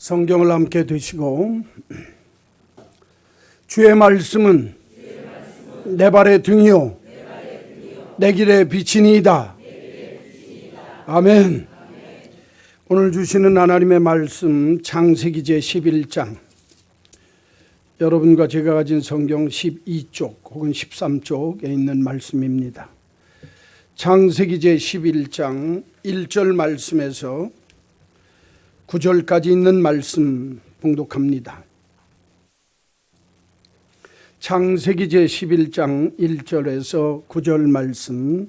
성경을 함께 드시고 주의 말씀은 내 발의 등이요 내 길의 빛이니이다. 아멘. 오늘 주시는 하나님의 말씀 창세기 제 11장, 여러분과 제가 가진 성경 12쪽 혹은 13쪽에 있는 말씀입니다. 창세기 제 11장 1절 말씀에서 9절까지 있는 말씀 봉독합니다. 창세기 제 11장 1절에서 9절 말씀.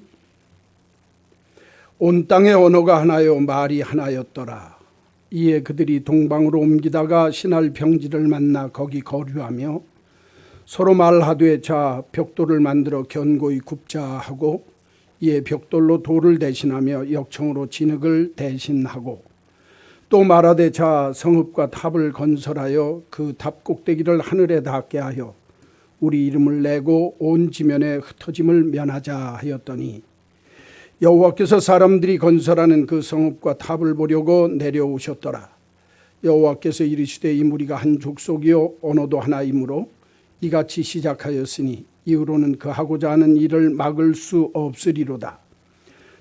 온 땅의 언어가 하나요 말이 하나였더라. 이에 그들이 동방으로 옮기다가 신할 평지를 만나 거기 거류하며 서로 말하되 자 벽돌을 만들어 견고히 굽자 하고, 이에 벽돌로 돌을 대신하며 역청으로 진흙을 대신하고, 또 말하되 자 성읍과 탑을 건설하여 그 탑 꼭대기를 하늘에 닿게 하여 우리 이름을 내고 온 지면에 흩어짐을 면하자 하였더니, 여호와께서 사람들이 건설하는 그 성읍과 탑을 보려고 내려오셨더라. 여호와께서 이르시되 이 무리가 한 족속이요 언어도 하나이므로 이같이 시작하였으니 이후로는 그 하고자 하는 일을 막을 수 없으리로다.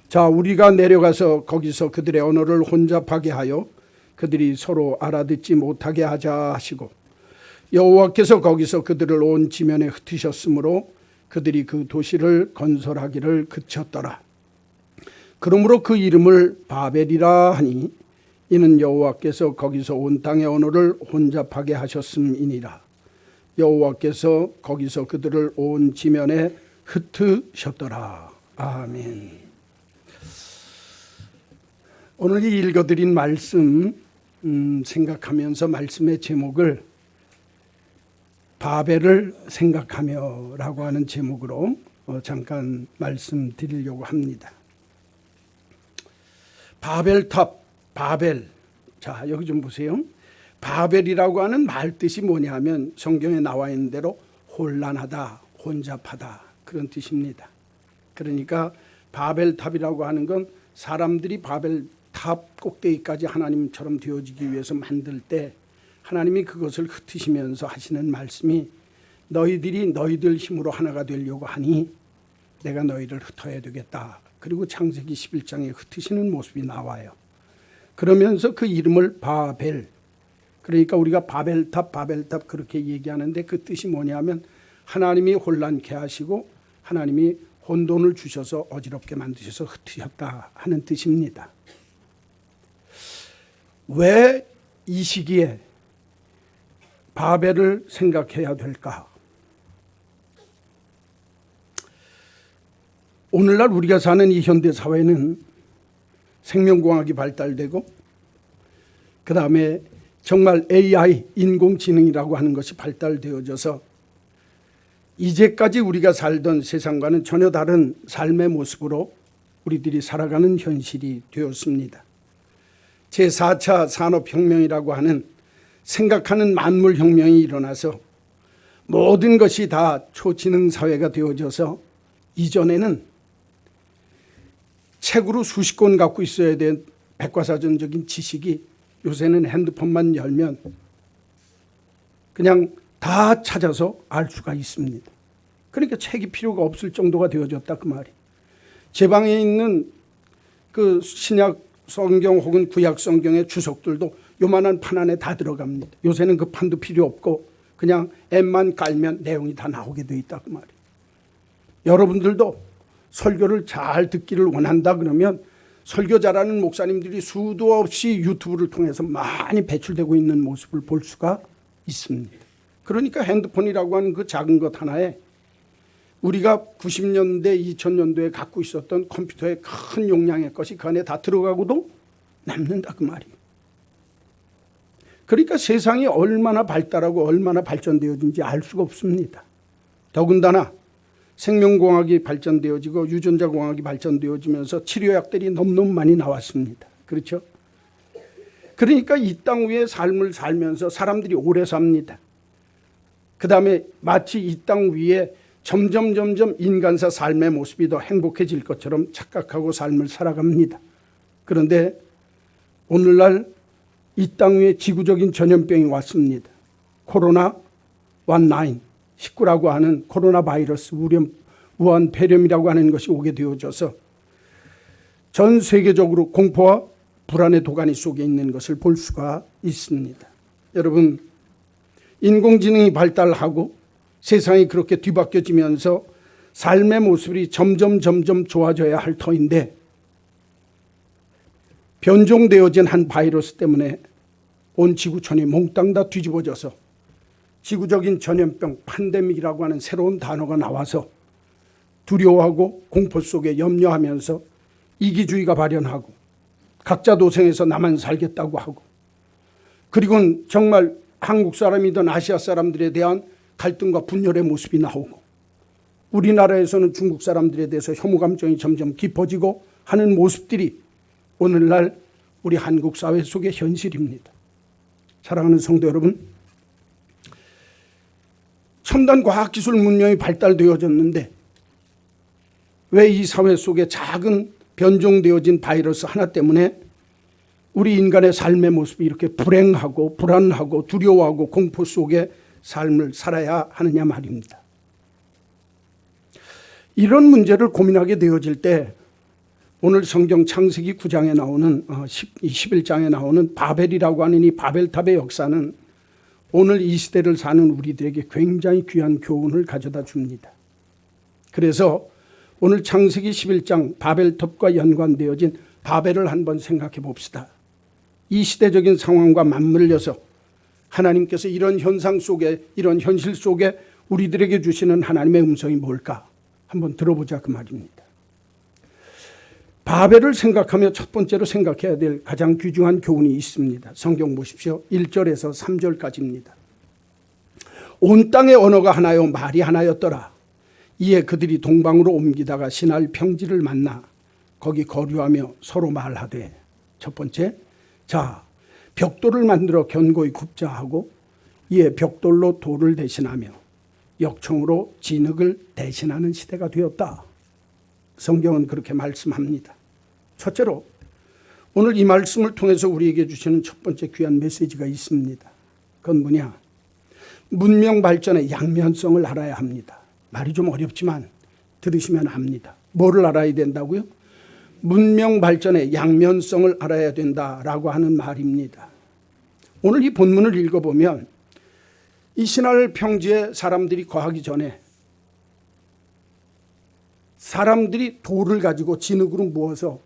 자 우리가 내려가서 거기서 그들의 언어를 혼잡하게 하여 그들이 서로 알아듣지 못하게 하자 하시고, 여호와께서 거기서 그들을 온 지면에 흩으셨으므로 그들이 그 도시를 건설하기를 그쳤더라. 그러므로 그 이름을 바벨이라 하니 이는 여호와께서 거기서 온 땅의 언어를 혼잡하게 하셨음이니라. 여호와께서 거기서 그들을 온 지면에 흩으셨더라. 아멘. 오늘 이 읽어드린 말씀 생각하면서 말씀의 제목을 바벨을 생각하며 라고 하는 제목으로 잠깐 말씀드리려고 합니다. 바벨탑, 바벨. 자, 여기 좀 보세요. 바벨이라고 하는 말 뜻이 뭐냐면 성경에 나와 있는 대로 혼란하다, 혼잡하다 그런 뜻입니다. 그러니까 바벨탑이라고 하는 건 사람들이 바벨탑 꼭대기까지 하나님처럼 되어지기 위해서 만들 때 하나님이 그것을 흩으시면서 하시는 말씀이, 너희들이 너희들 힘으로 하나가 되려고 하니 내가 너희를 흩어야 되겠다. 그리고 창세기 11장에 흩으시는 모습이 나와요. 그러면서 그 이름을 바벨, 그러니까 우리가 바벨탑 그렇게 얘기하는데 그 뜻이 뭐냐면 하나님이 혼란케 하시고 하나님이 혼돈을 주셔서 어지럽게 만드셔서 흩으셨다 하는 뜻입니다. 왜 이 시기에 바벨을 생각해야 될까? 오늘날 우리가 사는 이 현대 사회는 생명공학이 발달되고 그 다음에 정말 AI, 인공지능이라고 하는 것이 발달되어져서 이제까지 우리가 살던 세상과는 전혀 다른 삶의 모습으로 우리들이 살아가는 현실이 되었습니다. 제4차 산업혁명이라고 하는 생각하는 만물혁명이 일어나서 모든 것이 다 초지능 사회가 되어져서 이전에는 책으로 수십 권 갖고 있어야 된 백과사전적인 지식이 요새는 핸드폰만 열면 그냥 다 찾아서 알 수가 있습니다. 그러니까 책이 필요가 없을 정도가 되어졌다 그 말이. 제 방에 있는 그 신약 성경 혹은 구약 성경의 주석들도 요만한 판 안에 다 들어갑니다. 요새는 그 판도 필요 없고 그냥 앱만 깔면 내용이 다 나오게 돼 있다 그 말이에요. 여러분들도 설교를 잘 듣기를 원한다 그러면 설교 잘하는 목사님들이 수도 없이 유튜브를 통해서 많이 배출되고 있는 모습을 볼 수가 있습니다. 그러니까 핸드폰이라고 하는 그 작은 것 하나에 우리가 90년대, 2000년도에 갖고 있었던 컴퓨터의 큰 용량의 것이 그 안에 다 들어가고도 남는다 그 말이에요. 그러니까 세상이 얼마나 발달하고 얼마나 발전되어진지 알 수가 없습니다. 더군다나 생명공학이 발전되어지고 유전자공학이 발전되어지면서 치료약들이 너무너무 많이 나왔습니다. 그렇죠? 그러니까 이 땅 위에 삶을 살면서 사람들이 오래 삽니다. 그 다음에 마치 이 땅 위에 점점 인간사 삶의 모습이 더 행복해질 것처럼 착각하고 삶을 살아갑니다. 그런데 오늘날 이 땅 위에 지구적인 전염병이 왔습니다. 코로나 19라고 하는 코로나 바이러스 우한 폐렴이라고 하는 것이 오게 되어져서 전 세계적으로 공포와 불안의 도가니 속에 있는 것을 볼 수가 있습니다. 여러분, 인공지능이 발달하고 세상이 그렇게 뒤바뀌어지면서 삶의 모습이 점점 좋아져야 할 터인데 변종되어진 한 바이러스 때문에 온 지구촌이 몽땅 다 뒤집어져서 지구적인 전염병 팬데믹이라고 하는 새로운 단어가 나와서 두려워하고 공포 속에 염려하면서 이기주의가 발현하고 각자 도생해서 나만 살겠다고 하고, 그리고는 정말 한국 사람이든 아시아 사람들에 대한 갈등과 분열의 모습이 나오고, 우리나라에서는 중국 사람들에 대해서 혐오 감정이 점점 깊어지고 하는 모습들이 오늘날 우리 한국 사회 속의 현실입니다. 사랑하는 성도 여러분, 첨단 과학기술 문명이 발달되어졌는데 왜 이 사회 속에 작은 변종되어진 바이러스 하나 때문에 우리 인간의 삶의 모습이 이렇게 불행하고 불안하고 두려워하고 공포 속의 삶을 살아야 하느냐 말입니다. 이런 문제를 고민하게 되어질 때 오늘 성경 창세기 9장에 나오는 11장에 나오는 바벨이라고 하는 이 바벨탑의 역사는 오늘 이 시대를 사는 우리들에게 굉장히 귀한 교훈을 가져다 줍니다. 그래서 오늘 창세기 11장 바벨탑과 연관되어진 바벨을 한번 생각해 봅시다. 이 시대적인 상황과 맞물려서 하나님께서 이런 현상 속에, 이런 현실 속에 우리들에게 주시는 하나님의 음성이 뭘까 한번 들어보자 그 말입니다. 바벨을 생각하며 첫 번째로 생각해야 될 가장 귀중한 교훈이 있습니다. 성경 보십시오. 1절에서 3절까지입니다. 온 땅의 언어가 하나요 말이 하나였더라. 이에 그들이 동방으로 옮기다가 신할 평지를 만나 거기 거류하며 서로 말하되, 첫 번째, 자, 벽돌을 만들어 견고히 굽자 하고 이에 벽돌로 돌을 대신하며 역청으로 진흙을 대신하는 시대가 되었다. 성경은 그렇게 말씀합니다. 첫째로 오늘 이 말씀을 통해서 우리에게 주시는 첫 번째 귀한 메시지가 있습니다. 그건 뭐냐? 문명 발전의 양면성을 알아야 합니다. 말이 좀 어렵지만 들으시면 압니다. 뭐를 알아야 된다고요? 문명 발전의 양면성을 알아야 된다라고 하는 말입니다. 오늘 이 본문을 읽어보면 이 신할 평지에 사람들이 거하기 전에 사람들이 돌을 가지고 진흙으로 모아서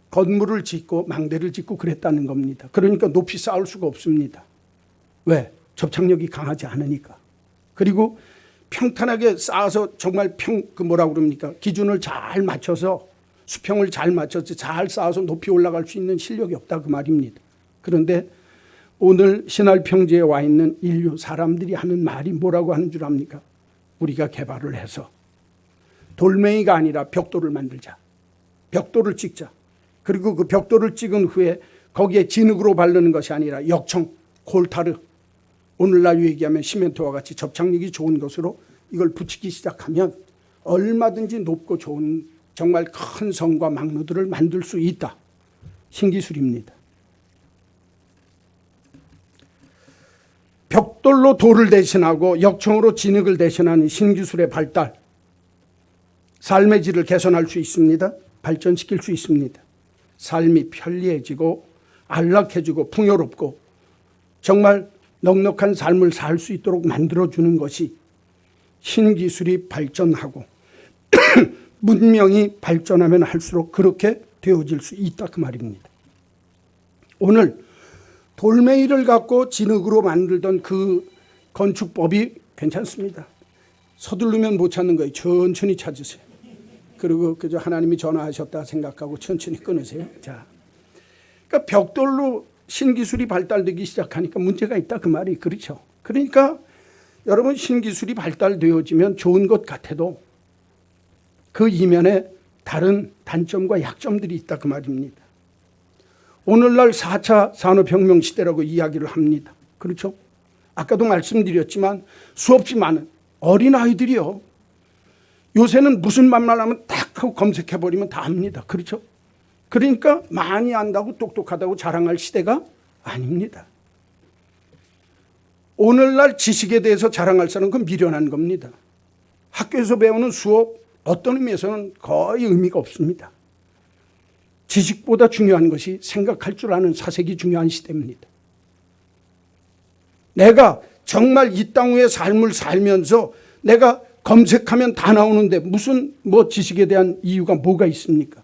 건물을 짓고 망대를 짓고 그랬다는 겁니다. 그러니까 높이 쌓을 수가 없습니다. 왜? 접착력이 강하지 않으니까. 그리고 평탄하게 쌓아서 정말 기준을 잘 맞춰서 수평을 잘 맞춰서 잘 쌓아서 높이 올라갈 수 있는 실력이 없다 그 말입니다. 그런데 오늘 신할 평지에 와 있는 인류 사람들이 하는 말이 뭐라고 하는 줄 압니까? 우리가 개발을 해서 돌멩이가 아니라 벽돌을 만들자. 벽돌을 찍자. 그리고 그 벽돌을 찍은 후에 거기에 진흙으로 바르는 것이 아니라 역청, 콜타르, 오늘날 얘기하면 시멘트와 같이 접착력이 좋은 것으로 이걸 붙이기 시작하면 얼마든지 높고 좋은 정말 큰 성과 망루들을 만들 수 있다. 신기술입니다. 벽돌로 돌을 대신하고 역청으로 진흙을 대신하는 신기술의 발달, 삶의 질을 개선할 수 있습니다. 발전시킬 수 있습니다. 삶이 편리해지고 안락해지고 풍요롭고 정말 넉넉한 삶을 살 수 있도록 만들어주는 것이 신기술이 발전하고 문명이 발전하면 할수록 그렇게 되어질 수 있다 그 말입니다. 오늘 돌멩이를 갖고 진흙으로 만들던 그 건축법이 괜찮습니다. 서두르면 못 찾는 거예요. 천천히 찾으세요. 그리고 그저 하나님이 전화하셨다 생각하고 천천히 끊으세요. 자, 그러니까 벽돌로 신기술이 발달되기 시작하니까 문제가 있다 그 말이 그렇죠. 그러니까 여러분 신기술이 발달되어지면 좋은 것 같아도 그 이면에 다른 단점과 약점들이 있다 그 말입니다. 오늘날 4차 산업혁명 시대라고 이야기를 합니다. 그렇죠? 아까도 말씀드렸지만 수없이 많은 어린아이들이요. 요새는 무슨 말만 하면 딱 하고 검색해버리면 다 압니다. 그렇죠? 그러니까 많이 안다고 똑똑하다고 자랑할 시대가 아닙니다. 오늘날 지식에 대해서 자랑할 사람은 그건 미련한 겁니다. 학교에서 배우는 수업 어떤 의미에서는 거의 의미가 없습니다. 지식보다 중요한 것이 생각할 줄 아는 사색이 중요한 시대입니다. 내가 정말 이 땅 위의 삶을 살면서 내가 검색하면 다 나오는데 무슨 지식에 대한 이유가 뭐가 있습니까?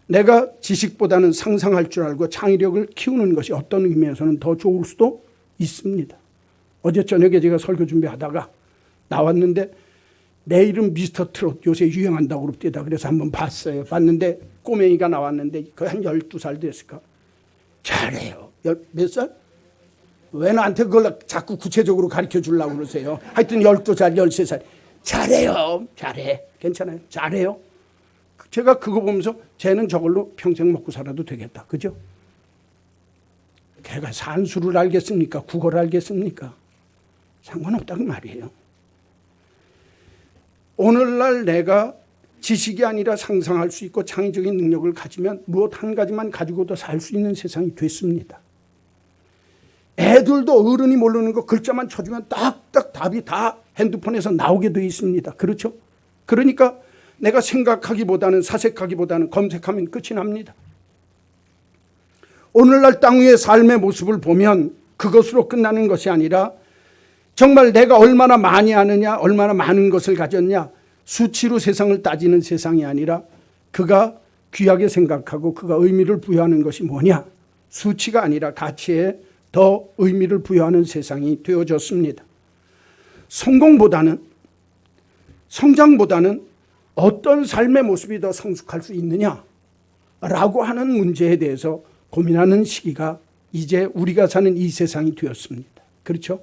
내가 지식보다는 상상할 줄 알고 창의력을 키우는 것이 어떤 의미에서는 더 좋을 수도 있습니다. 어제 저녁에 제가 설교 준비하다가 나왔는데 내 이름 미스터 트롯 요새 유행한다고 그럽니다. 그래서 한번 봤어요. 봤는데 꼬맹이가 나왔는데 거의 한 12살 됐을까? 잘해요. 몇 살? 왜 나한테 그걸 자꾸 구체적으로 가르쳐 주려고 그러세요? 하여튼 12살, 13살. 잘해요. 잘해. 괜찮아요. 잘해요. 제가 그거 보면서 쟤는 저걸로 평생 먹고 살아도 되겠다. 그죠? 걔가 산수를 알겠습니까? 국어를 알겠습니까? 상관없다고 말이에요. 오늘날 내가 지식이 아니라 상상할 수 있고 창의적인 능력을 가지면 무엇 한 가지만 가지고도 살 수 있는 세상이 됐습니다. 애들도 어른이 모르는 거 글자만 쳐주면 딱딱 답이 다 핸드폰에서 나오게 되어 있습니다. 그렇죠? 그러니까 내가 생각하기보다는 사색하기보다는 검색하면 끝이 납니다. 오늘날 땅 위의 삶의 모습을 보면 그것으로 끝나는 것이 아니라 정말 내가 얼마나 많이 아느냐, 얼마나 많은 것을 가졌냐, 수치로 세상을 따지는 세상이 아니라 그가 귀하게 생각하고 그가 의미를 부여하는 것이 뭐냐, 수치가 아니라 가치에 더 의미를 부여하는 세상이 되어졌습니다. 성공보다는, 성장보다는 어떤 삶의 모습이 더 성숙할 수 있느냐라고 하는 문제에 대해서 고민하는 시기가 이제 우리가 사는 이 세상이 되었습니다. 그렇죠?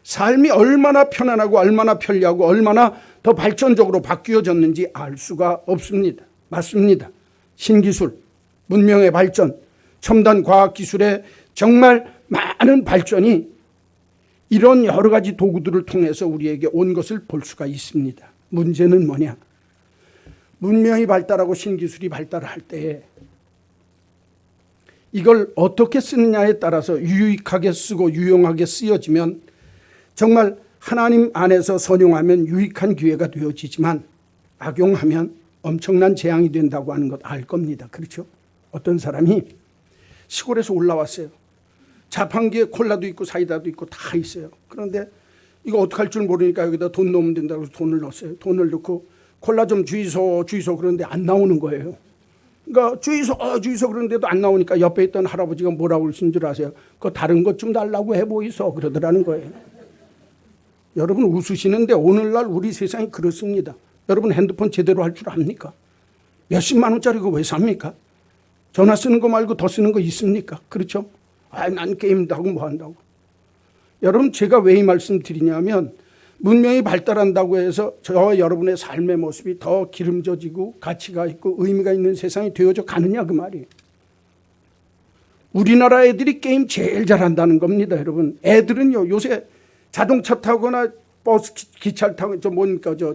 삶이 얼마나 편안하고 얼마나 편리하고 얼마나 더 발전적으로 바뀌어졌는지 알 수가 없습니다. 맞습니다. 신기술, 문명의 발전, 첨단 과학기술의 정말 많은 발전이 이런 여러 가지 도구들을 통해서 우리에게 온 것을 볼 수가 있습니다. 문제는 뭐냐? 문명이 발달하고 신기술이 발달할 때에 이걸 어떻게 쓰느냐에 따라서 유익하게 쓰고 유용하게 쓰여지면 정말 하나님 안에서 선용하면 유익한 기회가 되어지지만 악용하면 엄청난 재앙이 된다고 하는 것 알 겁니다. 그렇죠? 어떤 사람이 시골에서 올라왔어요. 자판기에 콜라도 있고 사이다도 있고 다 있어요. 그런데 이거 어떡할 줄 모르니까 여기다 돈 넣으면 된다고 해서 돈을 넣었어요. 돈을 넣고 콜라 좀 주이소 그러는데 안 나오는 거예요. 그러니까 주이소 그러는데도 안 나오니까 옆에 있던 할아버지가 뭐라고 그러신 줄 아세요? 그거 다른 것 좀 달라고 해보이소 그러더라는 거예요. 여러분 웃으시는데 오늘날 우리 세상이 그렇습니다. 여러분 핸드폰 제대로 할 줄 압니까? 몇십만 원짜리 그거 왜 삽니까? 전화 쓰는 거 말고 더 쓰는 거 있습니까? 그렇죠? 난 게임도 하고 뭐 한다고. 여러분 제가 왜 이 말씀 드리냐면 문명이 발달한다고 해서 저와 여러분의 삶의 모습이 더 기름져지고 가치가 있고 의미가 있는 세상이 되어져 가느냐 그 말이에요. 우리나라 애들이 게임 제일 잘한다는 겁니다. 여러분 애들은요 요새 자동차 타거나 버스 기차를 타고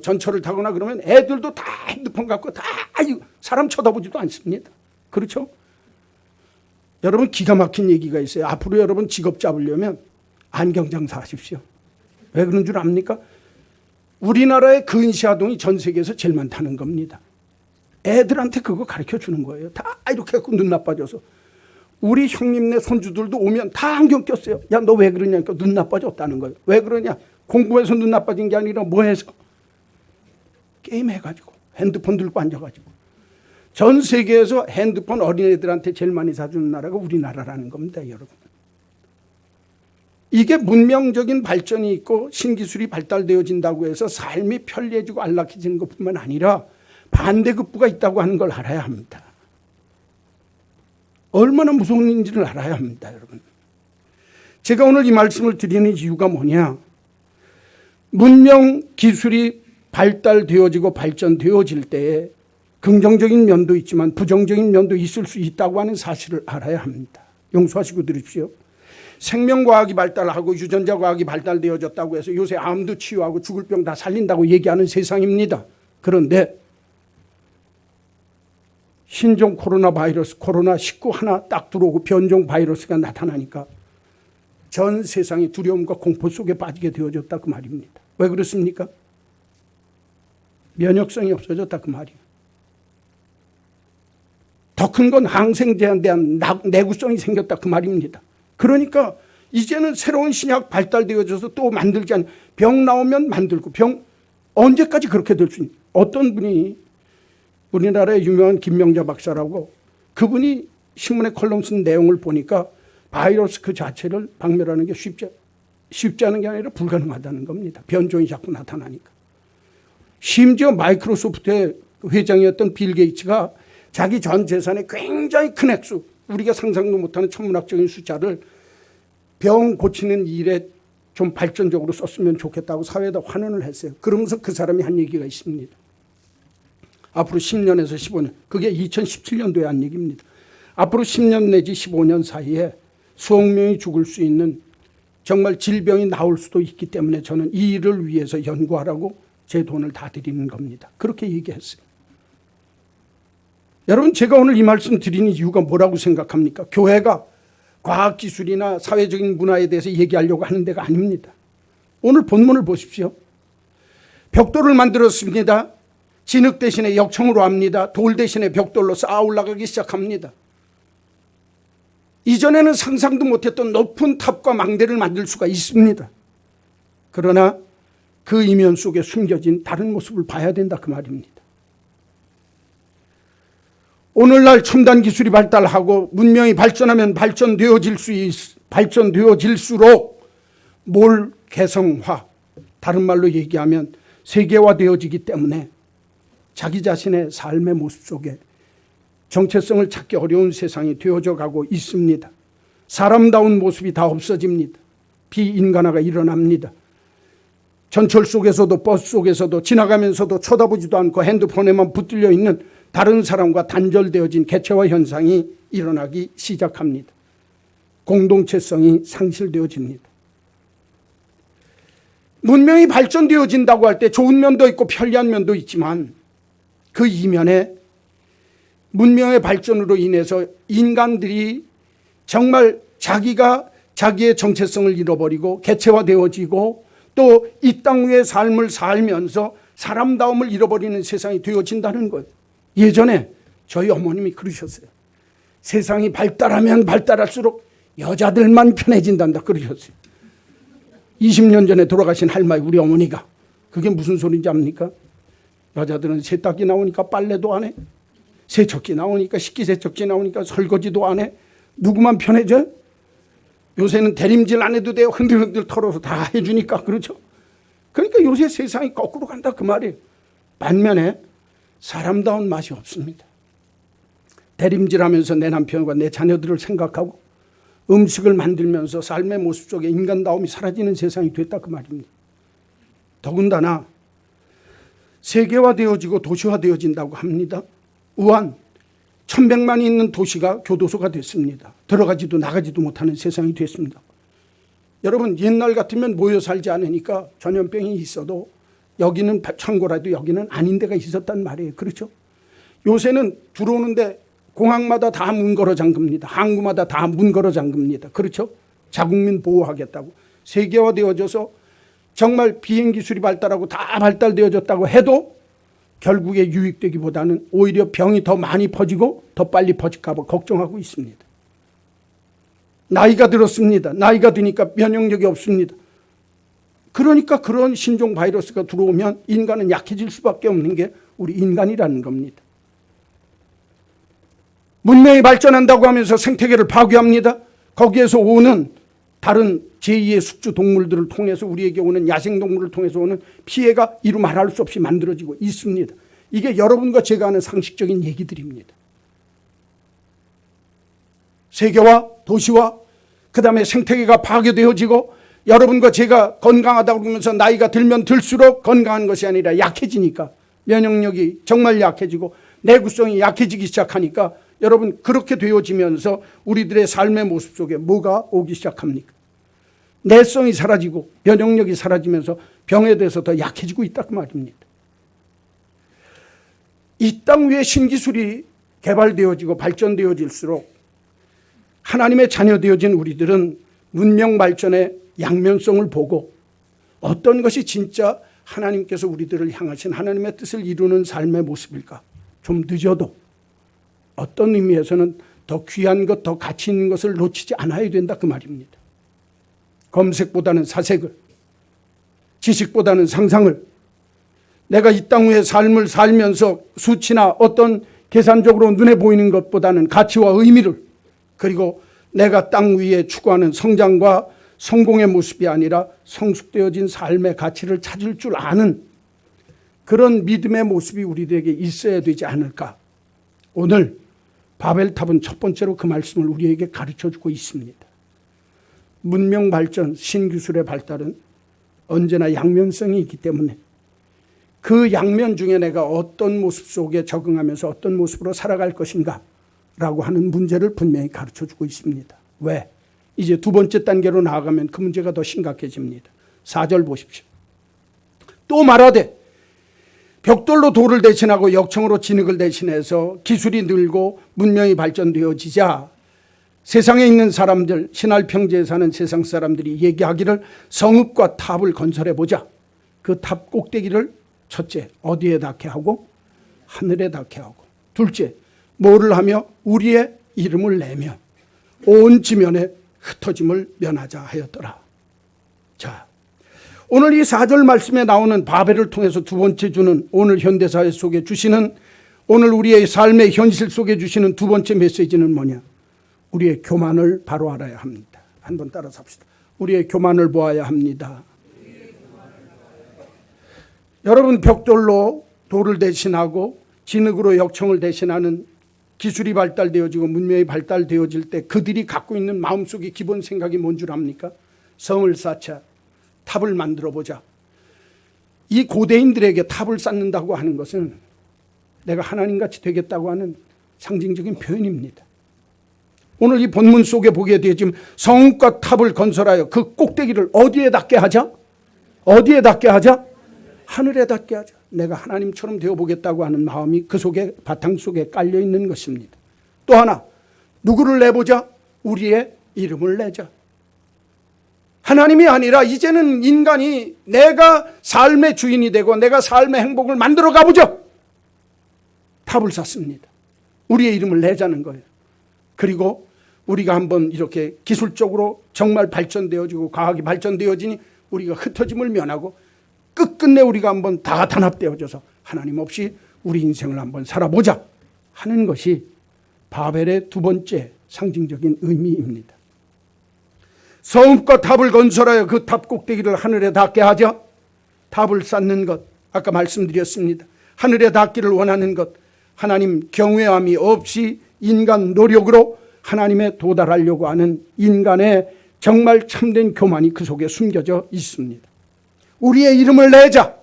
전철을 타거나 그러면 애들도 다 핸드폰 갖고 다 사람 쳐다보지도 않습니다. 그렇죠? 여러분 기가 막힌 얘기가 있어요. 앞으로 여러분 직업 잡으려면 안경 장사하십시오. 왜 그런 줄 압니까? 우리나라의 근시아동이 전 세계에서 제일 많다는 겁니다. 애들한테 그거 가르쳐 주는 거예요. 다 이렇게 해서 눈 나빠져서. 우리 형님네 손주들도 오면 다 안경 꼈어요. 야, 너 왜 그러냐니까 눈 나빠졌다는 거예요. 왜 그러냐? 공부해서 눈 나빠진 게 아니라 뭐 해서? 게임 해가지고 핸드폰 들고 앉아가지고. 전 세계에서 핸드폰 어린애들한테 제일 많이 사주는 나라가 우리나라라는 겁니다. 여러분. 이게 문명적인 발전이 있고 신기술이 발달되어진다고 해서 삶이 편리해지고 안락해지는 것뿐만 아니라 반대급부가 있다고 하는 걸 알아야 합니다. 얼마나 무서운 인지를 알아야 합니다. 여러분. 제가 오늘 이 말씀을 드리는 이유가 뭐냐. 문명 기술이 발달되어지고 발전되어질 때에 긍정적인 면도 있지만 부정적인 면도 있을 수 있다고 하는 사실을 알아야 합니다. 용서하시고 들으십시오. 생명과학이 발달하고 유전자과학이 발달되어졌다고 해서 요새 암도 치유하고 죽을 병 다 살린다고 얘기하는 세상입니다. 그런데 신종 코로나 바이러스, 코로나19 하나 딱 들어오고 변종 바이러스가 나타나니까 전 세상이 두려움과 공포 속에 빠지게 되어졌다 그 말입니다. 왜 그렇습니까? 면역성이 없어졌다 그 말이에요. 더 큰 건 항생제에 대한 내구성이 생겼다 그 말입니다. 그러니까 이제는 새로운 신약 발달되어져서 또 만들지 않는, 병 나오면 만들고, 병 언제까지 그렇게 될 수 있는. 어떤 분이 우리나라의 유명한 김명자 박사라고, 그분이 신문에 컬럼 쓴 내용을 보니까 바이러스 그 자체를 박멸하는 게 쉽지 않은 게 아니라 불가능하다는 겁니다. 변종이 자꾸 나타나니까. 심지어 마이크로소프트의 회장이었던 빌 게이츠가 자기 전 재산의 굉장히 큰 액수, 우리가 상상도 못하는 천문학적인 숫자를 병 고치는 일에 좀 발전적으로 썼으면 좋겠다고 사회에다 환원을 했어요. 그러면서 그 사람이 한 얘기가 있습니다. 앞으로 10년에서 15년, 그게 2017년도에 한 얘기입니다. 앞으로 10년 내지 15년 사이에 수억 명이 죽을 수 있는 정말 질병이 나올 수도 있기 때문에 저는 이 일을 위해서 연구하라고 제 돈을 다 드리는 겁니다. 그렇게 얘기했어요. 여러분, 제가 오늘 이 말씀 드리는 이유가 뭐라고 생각합니까? 교회가 과학기술이나 사회적인 문화에 대해서 얘기하려고 하는 데가 아닙니다. 오늘 본문을 보십시오. 벽돌을 만들었습니다. 진흙 대신에 역청으로 합니다. 돌 대신에 벽돌로 쌓아 올라가기 시작합니다. 이전에는 상상도 못했던 높은 탑과 망대를 만들 수가 있습니다. 그러나 그 이면 속에 숨겨진 다른 모습을 봐야 된다 그 말입니다. 오늘날 첨단 기술이 발달하고 문명이 발전하면 발전되어질수록 몰 개성화, 다른 말로 얘기하면 세계화되어지기 때문에 자기 자신의 삶의 모습 속에 정체성을 찾기 어려운 세상이 되어져 가고 있습니다. 사람다운 모습이 다 없어집니다. 비인간화가 일어납니다. 전철 속에서도 버스 속에서도 지나가면서도 쳐다보지도 않고 핸드폰에만 붙들려 있는 다른 사람과 단절되어진 개체화 현상이 일어나기 시작합니다. 공동체성이 상실되어집니다. 문명이 발전되어진다고 할 때 좋은 면도 있고 편리한 면도 있지만 그 이면에 문명의 발전으로 인해서 인간들이 정말 자기가 자기의 정체성을 잃어버리고 개체화되어지고 또 이 땅 위의 삶을 살면서 사람다움을 잃어버리는 세상이 되어진다는 거예요. 예전에 저희 어머님이 그러셨어요. 세상이 발달하면 발달할수록 여자들만 편해진단다 그러셨어요. 20년 전에 돌아가신 할머니, 우리 어머니가. 그게 무슨 소리인지 압니까? 여자들은 세탁기 나오니까 빨래도 안 해. 세척기 나오니까 식기세척기 나오니까 설거지도 안 해. 누구만 편해져? 요새는 대림질 안 해도 돼요. 흔들흔들 털어서 다 해주니까. 그렇죠? 그러니까 요새 세상이 거꾸로 간다 그 말이에요. 반면에 사람다운 맛이 없습니다. 대림질하면서 내 남편과 내 자녀들을 생각하고 음식을 만들면서 삶의 모습 속에 인간다움이 사라지는 세상이 됐다 그 말입니다. 더군다나 세계화되어지고 도시화되어진다고 합니다. 우한 1100만이 있는 도시가 교도소가 됐습니다. 들어가지도 나가지도 못하는 세상이 됐습니다. 여러분, 옛날 같으면 모여 살지 않으니까 전염병이 있어도 여기는 창고라도 여기는 아닌 데가 있었단 말이에요. 그렇죠? 요새는 들어오는데 공항마다 다 문 걸어 잠깁니다. 항구마다 다 문 걸어 잠깁니다. 그렇죠? 자국민 보호하겠다고. 세계화되어져서 정말 비행기술이 발달하고 다 발달되어졌다고 해도 결국에 유익되기보다는 오히려 병이 더 많이 퍼지고 더 빨리 퍼질까 봐 걱정하고 있습니다. 나이가 들었습니다. 나이가 드니까 면역력이 없습니다. 그러니까 그런 신종 바이러스가 들어오면 인간은 약해질 수밖에 없는 게 우리 인간이라는 겁니다. 문명이 발전한다고 하면서 생태계를 파괴합니다. 거기에서 오는 다른 제2의 숙주 동물들을 통해서 우리에게 오는 야생동물을 통해서 오는 피해가 이루 말할 수 없이 만들어지고 있습니다. 이게 여러분과 제가 하는 상식적인 얘기들입니다. 세계화, 도시화, 그 다음에 생태계가 파괴되어지고 여러분과 제가 건강하다고 그러면서 나이가 들면 들수록 건강한 것이 아니라 약해지니까 면역력이 정말 약해지고 내구성이 약해지기 시작하니까 여러분 그렇게 되어지면서 우리들의 삶의 모습 속에 뭐가 오기 시작합니까? 내성이 사라지고 면역력이 사라지면서 병에 대해서 더 약해지고 있다 그 말입니다. 이 땅 위에 신기술이 개발되어지고 발전되어질수록 하나님의 자녀 되어진 우리들은 문명 발전의 양면성을 보고 어떤 것이 진짜 하나님께서 우리들을 향하신 하나님의 뜻을 이루는 삶의 모습일까? 좀 늦어도 어떤 의미에서는 더 귀한 것, 더 가치 있는 것을 놓치지 않아야 된다 그 말입니다. 검색보다는 사색을, 지식보다는 상상을, 내가 이 땅 위에 삶을 살면서 수치나 어떤 계산적으로 눈에 보이는 것보다는 가치와 의미를, 그리고 내가 땅 위에 추구하는 성장과 성공의 모습이 아니라 성숙되어진 삶의 가치를 찾을 줄 아는 그런 믿음의 모습이 우리들에게 있어야 되지 않을까. 오늘 바벨탑은 첫 번째로 그 말씀을 우리에게 가르쳐주고 있습니다. 문명 발전, 신기술의 발달은 언제나 양면성이 있기 때문에 그 양면 중에 내가 어떤 모습 속에 적응하면서 어떤 모습으로 살아갈 것인가 라고 하는 문제를 분명히 가르쳐주고 있습니다. 왜? 이제 두 번째 단계로 나아가면 그 문제가 더 심각해집니다. 4절 보십시오. 또 말하되 벽돌로 돌을 대신하고 역청으로 진흙을 대신해서 기술이 늘고 문명이 발전되어지자 세상에 있는 사람들, 신할평지에 사는 세상 사람들이 얘기하기를 성읍과 탑을 건설해보자. 그 탑 꼭대기를 첫째 어디에 닿게 하고 하늘에 닿게 하고, 둘째 뭐를 하며 우리의 이름을 내며 온 지면에 흩어짐을 면하자 하였더라. 자, 오늘 이 4절 말씀에 나오는 바벨을 통해서 두 번째 주는, 오늘 현대사회 속에 주시는, 오늘 우리의 삶의 현실 속에 주시는 두 번째 메시지는 뭐냐? 우리의 교만을 바로 알아야 합니다. 한번 따라서 합시다. 우리의 교만을 보아야 합니다. 여러분, 벽돌로 돌을 대신하고 진흙으로 역청을 대신하는 기술이 발달되어지고 문명이 발달되어질 때 그들이 갖고 있는 마음속의 기본 생각이 뭔 줄 압니까? 성을 쌓자, 탑을 만들어 보자. 이 고대인들에게 탑을 쌓는다고 하는 것은 내가 하나님같이 되겠다고 하는 상징적인 표현입니다. 오늘 이 본문 속에 보게 되지만 성읍과 탑을 건설하여 그 꼭대기를 어디에 닿게 하자? 어디에 닿게 하자? 하늘에 닿게 하자. 내가 하나님처럼 되어보겠다고 하는 마음이 그 속에, 바탕 속에 깔려 있는 것입니다. 또 하나, 누구를 내보자? 우리의 이름을 내자. 하나님이 아니라 이제는 인간이 내가 삶의 주인이 되고 내가 삶의 행복을 만들어 가보자. 탑을 쌓습니다. 우리의 이름을 내자는 거예요. 그리고 우리가 한번 이렇게 기술적으로 정말 발전되어지고 과학이 발전되어지니 우리가 흩어짐을 면하고 끝끝내 우리가 한번 다 단합되어져서 하나님 없이 우리 인생을 한번 살아보자 하는 것이 바벨의 두 번째 상징적인 의미입니다. 성읍과 탑을 건설하여 그 탑 꼭대기를 하늘에 닿게 하자. 탑을 쌓는 것, 아까 말씀드렸습니다. 하늘에 닿기를 원하는 것, 하나님 경외함이 없이 인간 노력으로 하나님에 도달하려고 하는 인간의 정말 참된 교만이 그 속에 숨겨져 있습니다. 우리의 이름을 내자.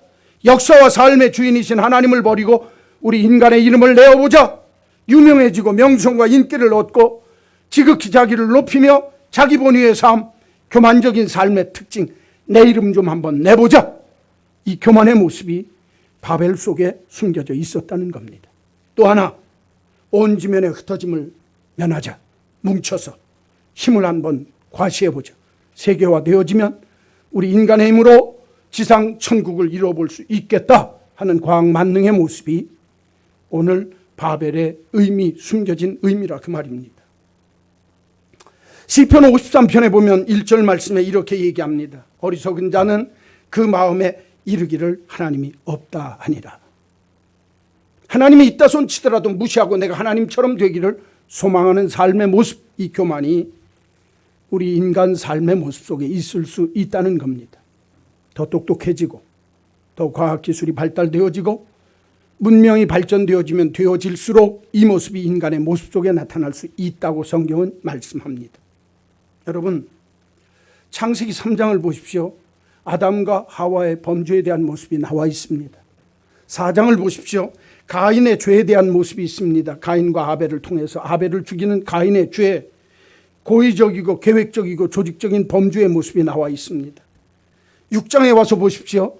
역사와 삶의 주인이신 하나님을 버리고 우리 인간의 이름을 내어보자. 유명해지고 명성과 인기를 얻고 지극히 자기를 높이며 자기 본위의 삶, 교만적인 삶의 특징, 내 이름 좀 한번 내보자. 이 교만의 모습이 바벨 속에 숨겨져 있었다는 겁니다. 또 하나, 온 지면에 흩어짐을 면하자. 뭉쳐서 힘을 한번 과시해보자. 세계화되어지면 우리 인간의 힘으로 지상 천국을 이루어볼 수 있겠다 하는 과학 만능의 모습이 오늘 바벨의 의미, 숨겨진 의미라 그 말입니다. 시편 53편에 보면 1절 말씀에 이렇게 얘기합니다. 어리석은 자는 그 마음에 이르기를 하나님이 없다 하니라. 하나님이 있다 손치더라도 무시하고 내가 하나님처럼 되기를 소망하는 삶의 모습, 이 교만이 우리 인간 삶의 모습 속에 있을 수 있다는 겁니다. 더 똑똑해지고 더 과학기술이 발달되어지고 문명이 발전되어지면 되어질수록 이 모습이 인간의 모습 속에 나타날 수 있다고 성경은 말씀합니다. 여러분, 창세기 3장을 보십시오. 아담과 하와의 범죄에 대한 모습이 나와 있습니다. 4장을 보십시오. 가인의 죄에 대한 모습이 있습니다. 가인과 아벨을 통해서 아벨을 죽이는 가인의 죄, 고의적이고 계획적이고 조직적인 범죄의 모습이 나와 있습니다. 6장에 와서 보십시오.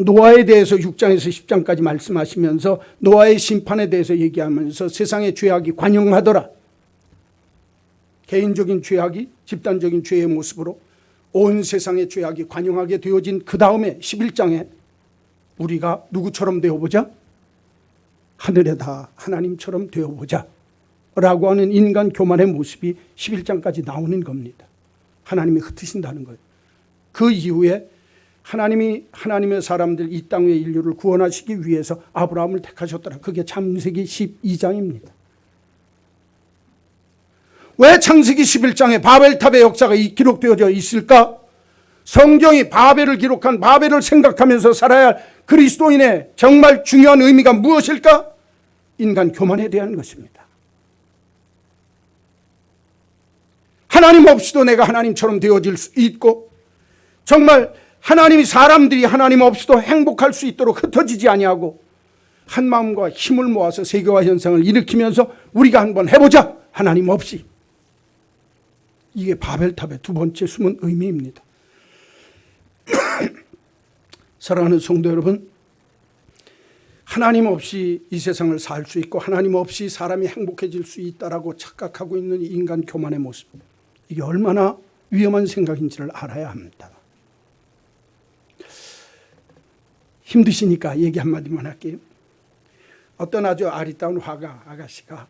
노아에 대해서 6장에서 10장까지 말씀하시면서 노아의 심판에 대해서 얘기하면서 세상의 죄악이 관영하더라. 개인적인 죄악이 집단적인 죄의 모습으로 온 세상의 죄악이 관영하게 되어진 그 다음에 11장에 우리가 누구처럼 되어보자? 하늘에다 하나님처럼 되어보자 라고 하는 인간 교만의 모습이 11장까지 나오는 겁니다. 하나님이 흩으신다는 거예요. 그 이후에 하나님이 하나님의 사람들 이 땅 위의 인류를 구원하시기 위해서 아브라함을 택하셨더라. 그게 창세기 12장입니다. 왜 창세기 11장에 바벨탑의 역사가 기록되어져 있을까? 성경이 바벨을 기록한 바벨을 생각하면서 살아야 할 그리스도인의 정말 중요한 의미가 무엇일까? 인간 교만에 대한 것입니다. 하나님 없이도 내가 하나님처럼 되어질 수 있고 정말 하나님이 사람들이 하나님 없이도 행복할 수 있도록 흩어지지 아니하고 한 마음과 힘을 모아서 세계화 현상을 일으키면서 우리가 한번 해보자. 하나님 없이. 이게 바벨탑의 두 번째 숨은 의미입니다. 사랑하는 성도 여러분, 하나님 없이 이 세상을 살 수 있고 하나님 없이 사람이 행복해질 수 있다라고 착각하고 있는 인간 교만의 모습, 이게 얼마나 위험한 생각인지를 알아야 합니다. 힘드시니까 얘기 한마디만 할게요. 어떤 아주 아리따운 화가 아가씨가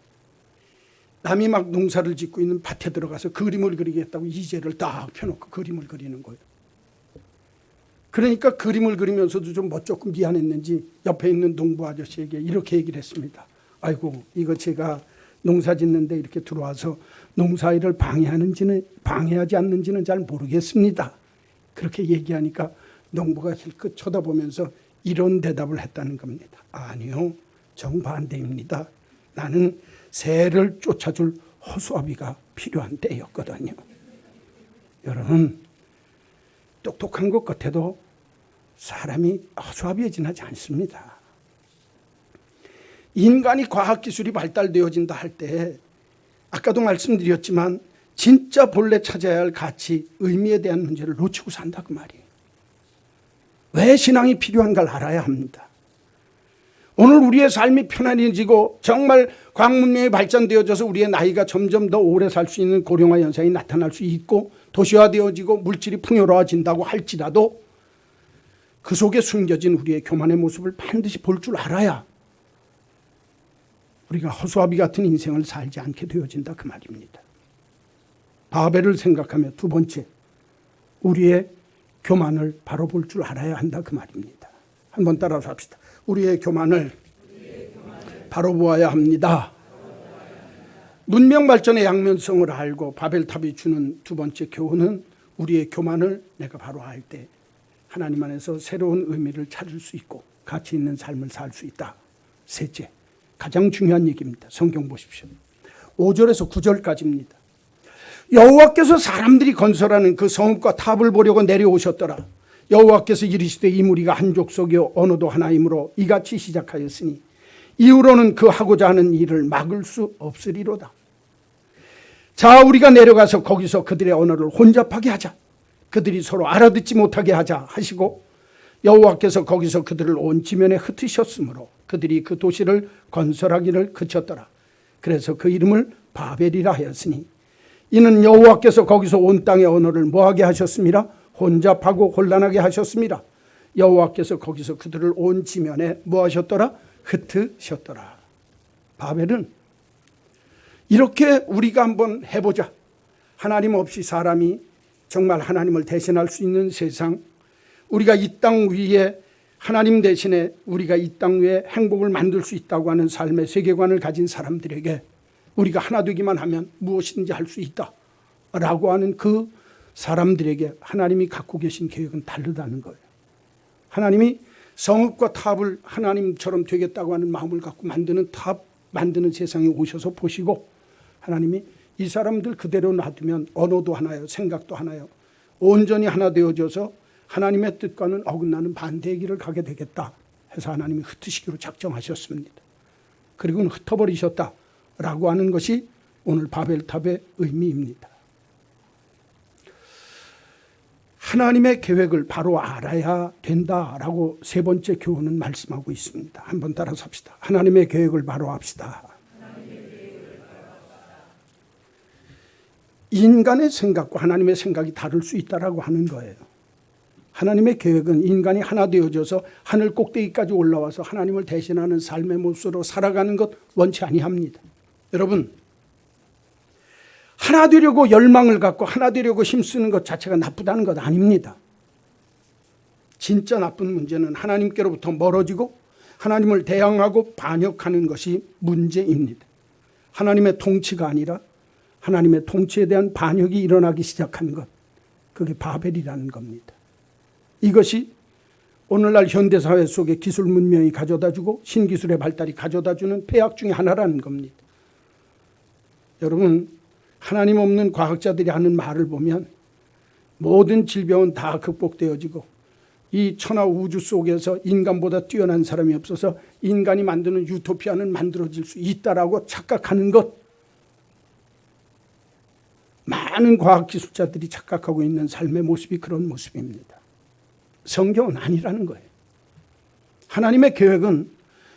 남이 막 농사를 짓고 있는 밭에 들어가서 그림을 그리겠다고 이제를 딱 펴놓고 그림을 그리는 거예요. 그러니까 그림을 그리면서도 좀 조금 미안했는지 옆에 있는 농부 아저씨에게 이렇게 얘기를 했습니다. 아이고, 이거 제가 농사 짓는데 이렇게 들어와서 농사일을 방해하지 않는지는 잘 모르겠습니다. 그렇게 얘기하니까 농부가 힐끗 쳐다보면서 이런 대답을 했다는 겁니다. 아니요, 정반대입니다. 나는 새를 쫓아줄 허수아비가 필요한 때였거든요. 여러분, 똑똑한 것 같아도 사람이 허수아비에 지나지 않습니다. 인간이 과학기술이 발달되어진다 할 때 아까도 말씀드렸지만 진짜 본래 찾아야 할 가치, 의미에 대한 문제를 놓치고 산다 그 말이에요. 왜 신앙이 필요한가를 알아야 합니다. 오늘 우리의 삶이 편안해지고 정말 과학문명이 발전되어져서 우리의 나이가 점점 더 오래 살 수 있는 고령화 현상이 나타날 수 있고 도시화되어지고 물질이 풍요로워진다고 할지라도 그 속에 숨겨진 우리의 교만의 모습을 반드시 볼 줄 알아야 우리가 허수아비 같은 인생을 살지 않게 되어진다 그 말입니다. 바벨을 생각하며 두 번째, 우리의 교만을 바로 볼 줄 알아야 한다 그 말입니다. 한번 따라서 합시다. 우리의 교만을 바로 보아야 합니다. 문명 발전의 양면성을 알고 바벨탑이 주는 두 번째 교훈은 우리의 교만을 내가 바로 알 때 하나님 안에서 새로운 의미를 찾을 수 있고 가치 있는 삶을 살 수 있다. 셋째, 가장 중요한 얘기입니다. 성경 보십시오. 5절에서 9절까지입니다. 여호와께서 사람들이 건설하는 그 성읍과 탑을 보려고 내려오셨더라. 여호와께서 이르시되 이 무리가 한 족속이요 언어도 하나이므로 이같이 시작하였으니 이후로는 그 하고자 하는 일을 막을 수 없으리로다. 자, 우리가 내려가서 거기서 그들의 언어를 혼잡하게 하자. 그들이 서로 알아듣지 못하게 하자 하시고 여호와께서 거기서 그들을 온 지면에 흩으셨으므로 그들이 그 도시를 건설하기를 그쳤더라. 그래서 그 이름을 바벨이라 하였으니 이는 여호와께서 거기서 온 땅의 언어를 뭐하게 하셨습니다. 혼잡하고 혼란하게 하셨습니다. 여호와께서 거기서 그들을 온 지면에 뭐 하셨더라? 흩으셨더라. 바벨은 이렇게 우리가 한번 해보자. 하나님 없이 사람이 정말 하나님을 대신할 수 있는 세상, 우리가 이 땅 위에 하나님 대신에 우리가 이 땅 위에 행복을 만들 수 있다고 하는 삶의 세계관을 가진 사람들에게 우리가 하나 되기만 하면 무엇이든지 할 수 있다 라고 하는 그 사람들에게 하나님이 갖고 계신 계획은 다르다는 거예요. 하나님이 성읍과 탑을 하나님처럼 되겠다고 하는 마음을 갖고 만드는 탑, 만드는 세상에 오셔서 보시고 하나님이 이 사람들 그대로 놔두면 언어도 하나요, 생각도 하나요, 온전히 하나 되어져서 하나님의 뜻과는 어긋나는 반대의 길을 가게 되겠다 해서 하나님이 흩으시기로 작정하셨습니다. 그리고는 흩어버리셨다라고 하는 것이 오늘 바벨탑의 의미입니다. 하나님의 계획을 바로 알아야 된다라고 세 번째 교훈은 말씀하고 있습니다. 한번 따라서 합시다. 하나님의 계획을 바로 합시다. 인간의 생각과 하나님의 생각이 다를 수 있다라고 하는 거예요. 하나님의 계획은 인간이 하나 되어져서 하늘 꼭대기까지 올라와서 하나님을 대신하는 삶의 모습으로 살아가는 것 원치 아니합니다. 여러분, 하나 되려고 열망을 갖고 하나 되려고 힘쓰는 것 자체가 나쁘다는 것 아닙니다. 진짜 나쁜 문제는 하나님께로부터 멀어지고 하나님을 대항하고 반역하는 것이 문제입니다. 하나님의 통치가 아니라 하나님의 통치에 대한 반역이 일어나기 시작한 것, 그게 바벨이라는 겁니다. 이것이 오늘날 현대사회 속에 기술 문명이 가져다주고 신기술의 발달이 가져다주는 폐악 중에 하나라는 겁니다. 여러분, 하나님 없는 과학자들이 하는 말을 보면 모든 질병은 다 극복되어지고 이 천하 우주 속에서 인간보다 뛰어난 사람이 없어서 인간이 만드는 유토피아는 만들어질 수 있다라고 착각하는 것, 많은 과학기술자들이 착각하고 있는 삶의 모습이 그런 모습입니다. 성경은 아니라는 거예요. 하나님의 계획은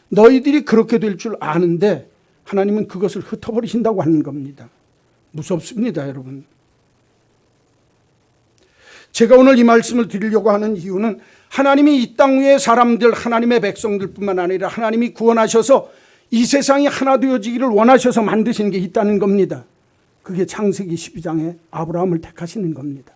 너희들이 그렇게 될 줄 아는데 하나님은 그것을 흩어버리신다고 하는 겁니다. 무섭습니다, 여러분. 제가 오늘 이 말씀을 드리려고 하는 이유는 하나님이 이 땅 위의 사람들, 하나님의 백성들뿐만 아니라 하나님이 구원하셔서 이 세상이 하나 되어지기를 원하셔서 만드신 게 있다는 겁니다. 그게 창세기 12장에 아브라함을 택하시는 겁니다.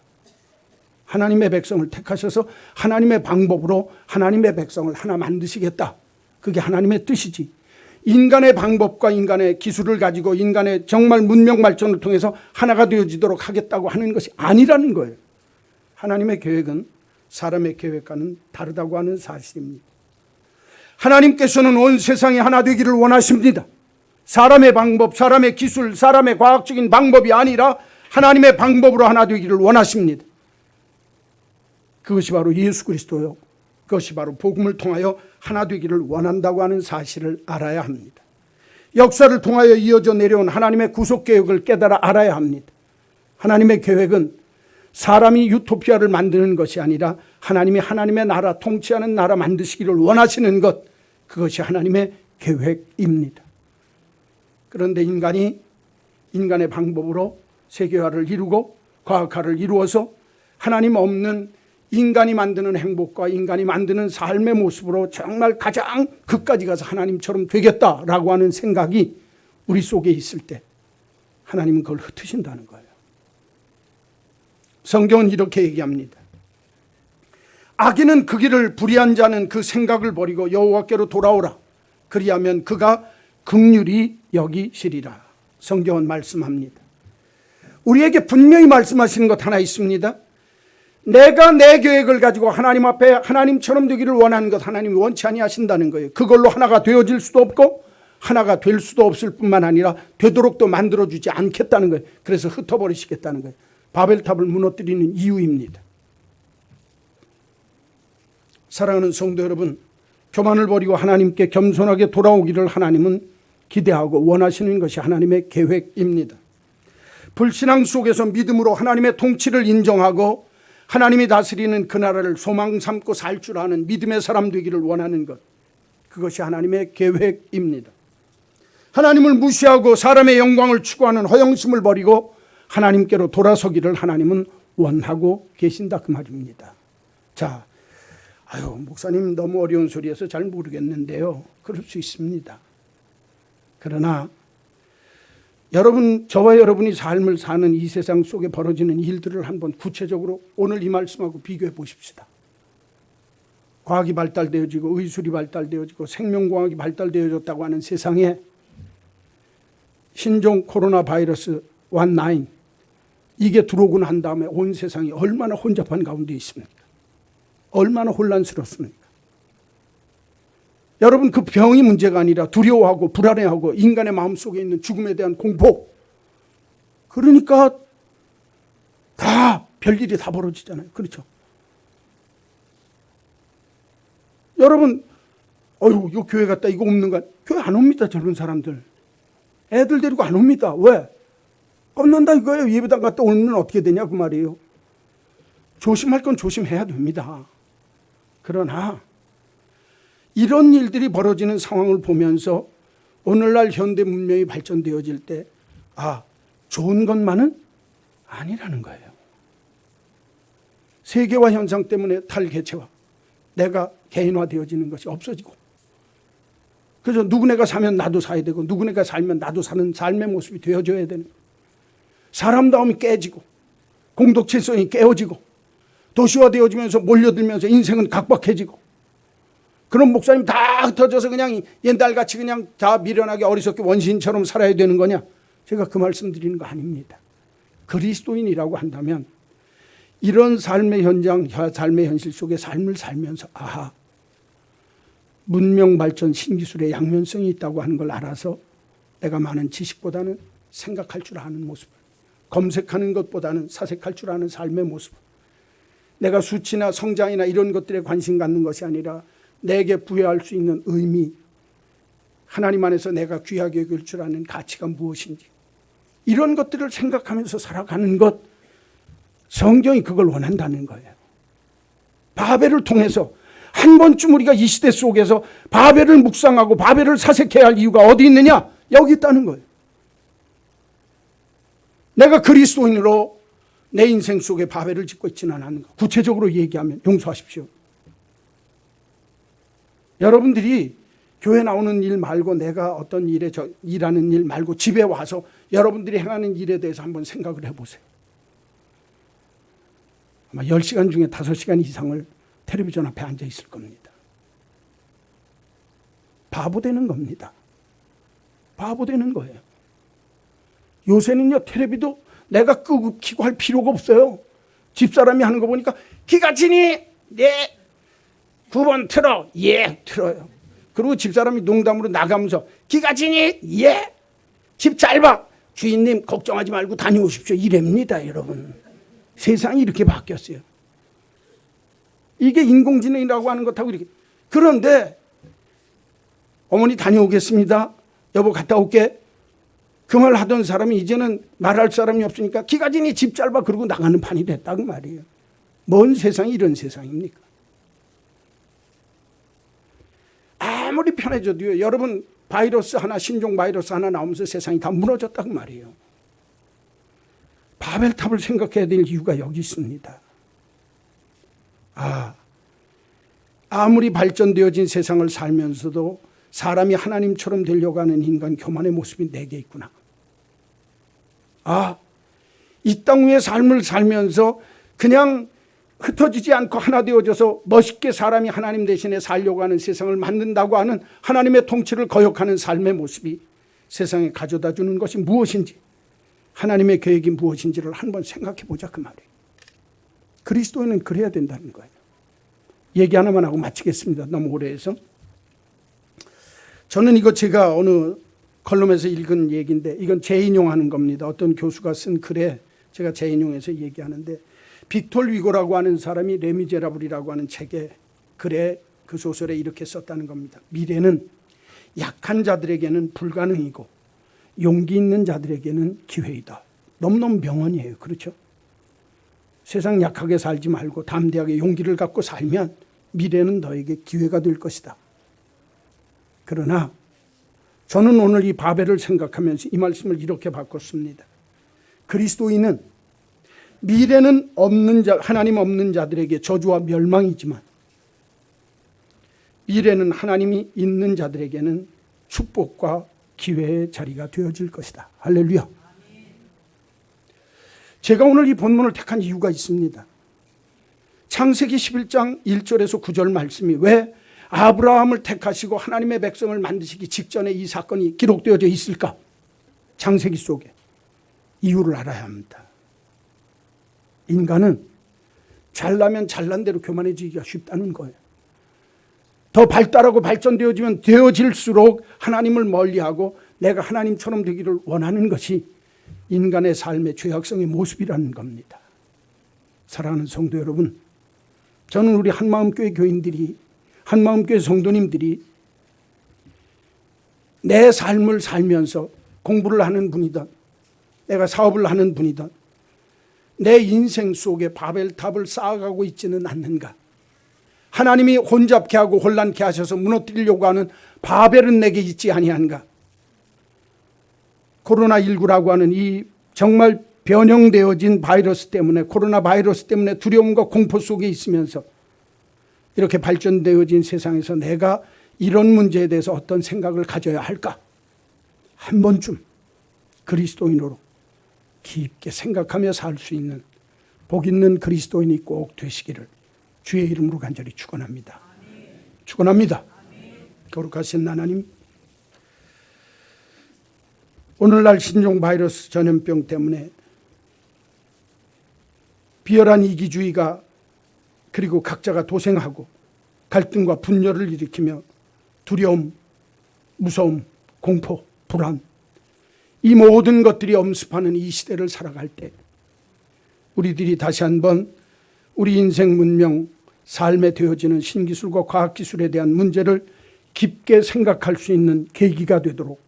하나님의 백성을 택하셔서 하나님의 방법으로 하나님의 백성을 하나 만드시겠다. 그게 하나님의 뜻이지. 인간의 방법과 인간의 기술을 가지고 인간의 정말 문명 발전을 통해서 하나가 되어지도록 하겠다고 하는 것이 아니라는 거예요. 하나님의 계획은 사람의 계획과는 다르다고 하는 사실입니다. 하나님께서는 온 세상이 하나 되기를 원하십니다. 사람의 방법, 사람의 기술, 사람의 과학적인 방법이 아니라 하나님의 방법으로 하나 되기를 원하십니다. 그것이 바로 예수 그리스도요. 그것이 바로 복음을 통하여 하나 되기를 원한다고 하는 사실을 알아야 합니다. 역사를 통하여 이어져 내려온 하나님의 구속 계획을 깨달아 알아야 합니다. 하나님의 계획은 사람이 유토피아를 만드는 것이 아니라 하나님이 하나님의 나라, 통치하는 나라 만드시기를 원하시는 것, 그것이 하나님의 계획입니다. 그런데 인간이 인간의 방법으로 세계화를 이루고 과학화를 이루어서 하나님 없는 인간이 만드는 행복과 인간이 만드는 삶의 모습으로 정말 가장 끝까지 가서 하나님처럼 되겠다라고 하는 생각이 우리 속에 있을 때 하나님은 그걸 흩으신다는 거예요. 성경은 이렇게 얘기합니다. 악인은 그 길을 불의한 자는 그 생각을 버리고 여호와께로 돌아오라. 그리하면 그가 긍휼히 여기시리라. 성경은 말씀합니다. 우리에게 분명히 말씀하시는 것 하나 있습니다. 내가 내 계획을 가지고 하나님 앞에 하나님처럼 되기를 원하는 것 하나님이 원치 아니하신다는 거예요. 그걸로 하나가 되어질 수도 없고 하나가 될 수도 없을 뿐만 아니라 되도록 또 만들어주지 않겠다는 거예요. 그래서 흩어버리시겠다는 거예요. 바벨탑을 무너뜨리는 이유입니다. 사랑하는 성도 여러분, 교만을 버리고 하나님께 겸손하게 돌아오기를 하나님은 기대하고 원하시는 것이 하나님의 계획입니다. 불신앙 속에서 믿음으로 하나님의 통치를 인정하고 하나님이 다스리는 그 나라를 소망 삼고 살 줄 아는 믿음의 사람 되기를 원하는 것, 그것이 하나님의 계획입니다. 하나님을 무시하고 사람의 영광을 추구하는 허영심을 버리고 하나님께로 돌아서기를 하나님은 원하고 계신다 그 말입니다. 자, 목사님 너무 어려운 소리여서 잘 모르겠는데요. 그럴 수 있습니다. 그러나 여러분, 저와 여러분이 삶을 사는 이 세상 속에 벌어지는 일들을 한번 구체적으로 오늘 이 말씀하고 비교해 보십시다. 과학이 발달되어지고 의술이 발달되어지고 생명공학이 발달되어졌다고 하는 세상에 신종 코로나 바이러스 19 이게 들어오고 난 다음에 온 세상이 얼마나 혼잡한 가운데 있습니까? 얼마나 혼란스럽습니까? 여러분, 그 병이 문제가 아니라 두려워하고 불안해하고 인간의 마음속에 있는 죽음에 대한 공포, 그러니까 다 별일이 다 벌어지잖아요. 그렇죠? 여러분, 이거 교회 갔다 이거 없는가? 교회 안 옵니다. 젊은 사람들 애들 데리고 안 옵니다. 왜? 겁난다 이거예요. 예배당 갔다 오면 어떻게 되냐 그 말이에요. 조심할 건 조심해야 됩니다. 그러나 이런 일들이 벌어지는 상황을 보면서 오늘날 현대 문명이 발전되어질 때 좋은 것만은 아니라는 거예요. 세계화 현상 때문에 탈개체화, 내가 개인화되어지는 것이 없어지고, 그래서 누구네가 사면 나도 사야 되고 누구네가 살면 나도 사는 삶의 모습이 되어져야 되는 거예요. 사람다움이 깨지고 공동체성이 깨어지고 도시화되어지면서 몰려들면서 인생은 각박해지고, 그런 목사님 다 흩어져서 그냥 옛날같이 그냥 다 미련하게 어리석게 원시인처럼 살아야 되는 거냐? 제가 그 말씀 드리는 거 아닙니다. 그리스도인이라고 한다면 이런 삶의 현장, 삶의 현실 속에 삶을 살면서 문명 발전, 신기술의 양면성이 있다고 하는 걸 알아서 내가 많은 지식보다는 생각할 줄 아는 모습을, 검색하는 것보다는 사색할 줄 아는 삶의 모습을, 내가 수치나 성장이나 이런 것들에 관심 갖는 것이 아니라 내게 부여할 수 있는 의미, 하나님 안에서 내가 귀하게 여길 줄 아는 가치가 무엇인지, 이런 것들을 생각하면서 살아가는 것, 성경이 그걸 원한다는 거예요. 바벨을 통해서 한 번쯤 우리가 이 시대 속에서 바벨을 묵상하고 바벨을 사색해야 할 이유가 어디 있느냐? 여기 있다는 거예요. 내가 그리스도인으로 내 인생 속에 바벨을 짓고 있지는 않은 것. 구체적으로 얘기하면 용서하십시오. 여러분들이 교회 나오는 일 말고 내가 어떤 일에 일하는 일 말고 집에 와서 여러분들이 행하는 일에 대해서 한번 생각을 해보세요. 아마 10시간 중에 5시간 이상을 텔레비전 앞에 앉아 있을 겁니다. 바보 되는 겁니다. 바보 되는 거예요. 요새는요, 텔레비도 내가 끄고 켜고 할 필요가 없어요. 집사람이 하는 거 보니까 기가 지니? 네. 9번 틀어. 예, 틀어요. 그리고 집사람이 농담으로 나가면서 기가 지니? 예. 집 짧아. 주인님 걱정하지 말고 다녀오십시오. 이랍니다, 여러분. 세상이 이렇게 바뀌었어요. 이게 인공지능이라고 하는 것하고 이렇게. 그런데 어머니 다녀오겠습니다. 여보 갔다 올게. 그 말 하던 사람이 이제는 말할 사람이 없으니까 기가 지니 집 짧아 그러고 나가는 판이 됐다고 말이에요. 뭔 세상이 이런 세상입니까? 아무리 편해져도요, 여러분 바이러스 하나, 신종 바이러스 하나 나오면서 세상이 다 무너졌다고 말이에요. 바벨탑을 생각해야 될 이유가 여기 있습니다. 아무리 발전되어진 세상을 살면서도 사람이 하나님처럼 되려고 하는 인간 교만의 모습이 내게 있구나. 이 땅 위의 삶을 살면서 그냥 흩어지지 않고 하나 되어져서 멋있게 사람이 하나님 대신에 살려고 하는 세상을 만든다고 하는 하나님의 통치를 거역하는 삶의 모습이 세상에 가져다 주는 것이 무엇인지, 하나님의 계획이 무엇인지를 한번 생각해 보자 그 말이에요. 그리스도인은 그래야 된다는 거예요. 얘기 하나만 하고 마치겠습니다. 너무 오래 해서. 저는 이거 제가 어느 컬럼에서 읽은 얘기인데 이건 재인용하는 겁니다. 어떤 교수가 쓴 글에 제가 재인용해서 얘기하는데, 빅톨 위고라고 하는 사람이 레미제라블이라고 하는 책에 글에 그 소설에 이렇게 썼다는 겁니다. 미래는 약한 자들에게는 불가능이고 용기 있는 자들에게는 기회이다. 너무너무 명언이에요. 그렇죠? 세상 약하게 살지 말고 담대하게 용기를 갖고 살면 미래는 너에게 기회가 될 것이다. 그러나 저는 오늘 이 바벨을 생각하면서 이 말씀을 이렇게 바꿨습니다. 그리스도인은 미래는 없는 자, 하나님 없는 자들에게 저주와 멸망이지만 미래는 하나님이 있는 자들에게는 축복과 기회의 자리가 되어질 것이다. 할렐루야. 제가 오늘 이 본문을 택한 이유가 있습니다. 창세기 11장 1절에서 9절 말씀이 왜 아브라함을 택하시고 하나님의 백성을 만드시기 직전에 이 사건이 기록되어져 있을까? 창세기 속에 이유를 알아야 합니다. 인간은 잘나면 잘난 대로 교만해지기가 쉽다는 거예요. 더 발달하고 발전되어지면 되어질수록 하나님을 멀리하고 내가 하나님처럼 되기를 원하는 것이 인간의 삶의 죄악성의 모습이라는 겁니다. 사랑하는 성도 여러분, 저는 우리 한마음교회 교인들이, 한마음교회 성도님들이 내 삶을 살면서 공부를 하는 분이든 내가 사업을 하는 분이든 내 인생 속에 바벨탑을 쌓아가고 있지는 않는가? 하나님이 혼잡케 하고 혼란케 하셔서 무너뜨리려고 하는 바벨은 내게 있지 아니한가? 코로나19라고 하는 이 정말 변형되어진 바이러스 때문에, 코로나 바이러스 때문에 두려움과 공포 속에 있으면서 이렇게 발전되어진 세상에서 내가 이런 문제에 대해서 어떤 생각을 가져야 할까? 한 번쯤 그리스도인으로 깊게 생각하며 살 수 있는 복 있는 그리스도인이 꼭 되시기를 주의 이름으로 간절히 축원합니다. 축원합니다. 거룩하신 하나님, 오늘날 신종 바이러스 전염병 때문에 비열한 이기주의가 그리고 각자가 도생하고 갈등과 분열을 일으키며 두려움, 무서움, 공포, 불안, 이 모든 것들이 엄습하는 이 시대를 살아갈 때 우리들이 다시 한번 우리 인생 문명, 삶에 되어지는 신기술과 과학기술에 대한 문제를 깊게 생각할 수 있는 계기가 되도록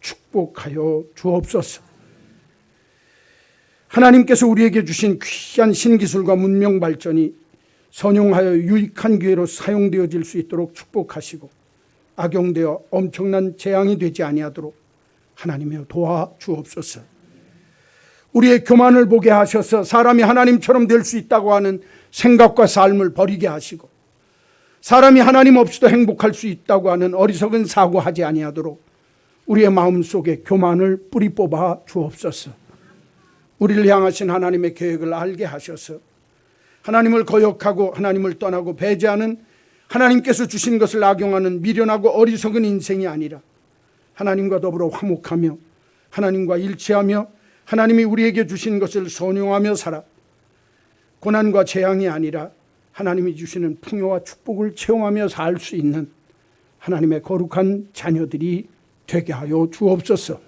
축복하여 주옵소서. 하나님께서 우리에게 주신 귀한 신기술과 문명 발전이 선용하여 유익한 기회로 사용되어질 수 있도록 축복하시고 악용되어 엄청난 재앙이 되지 아니하도록 하나님이여 도와주옵소서. 우리의 교만을 보게 하셔서 사람이 하나님처럼 될 수 있다고 하는 생각과 삶을 버리게 하시고 사람이 하나님 없이도 행복할 수 있다고 하는 어리석은 사고하지 아니하도록 우리의 마음속에 교만을 뿌리 뽑아 주옵소서. 우리를 향하신 하나님의 계획을 알게 하셔서 하나님을 거역하고 하나님을 떠나고 배제하는, 하나님께서 주신 것을 악용하는 미련하고 어리석은 인생이 아니라 하나님과 더불어 화목하며 하나님과 일치하며 하나님이 우리에게 주신 것을 선용하며 살아 고난과 재앙이 아니라 하나님이 주시는 풍요와 축복을 체험하며 살 수 있는 하나님의 거룩한 자녀들이 되게 하여 주옵소서.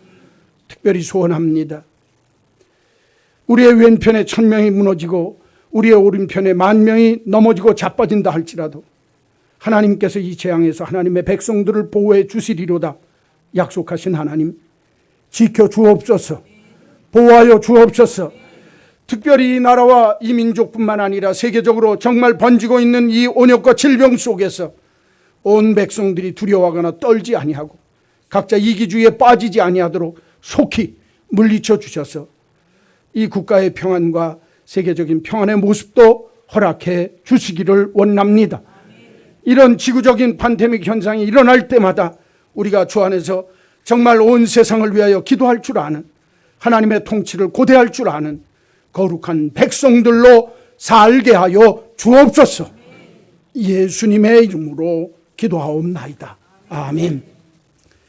특별히 소원합니다. 우리의 왼편에 1000명이 무너지고 우리의 오른편에 10,000명이 넘어지고 자빠진다 할지라도 하나님께서 이 재앙에서 하나님의 백성들을 보호해 주시리로다 약속하신 하나님, 지켜 주옵소서. 보호하여 주옵소서. 특별히 이 나라와 이 민족뿐만 아니라 세계적으로 정말 번지고 있는 이 온역과 질병 속에서 온 백성들이 두려워하거나 떨지 아니하고 각자 이기주의에 빠지지 아니하도록 속히 물리쳐 주셔서 이 국가의 평안과 세계적인 평안의 모습도 허락해 주시기를 원합니다. 이런 지구적인 팬데믹 현상이 일어날 때마다 우리가 주 안에서 정말 온 세상을 위하여 기도할 줄 아는, 하나님의 통치를 고대할 줄 아는 거룩한 백성들로 살게 하여 주옵소서. 예수님의 이름으로 기도하옵나이다. 아멘.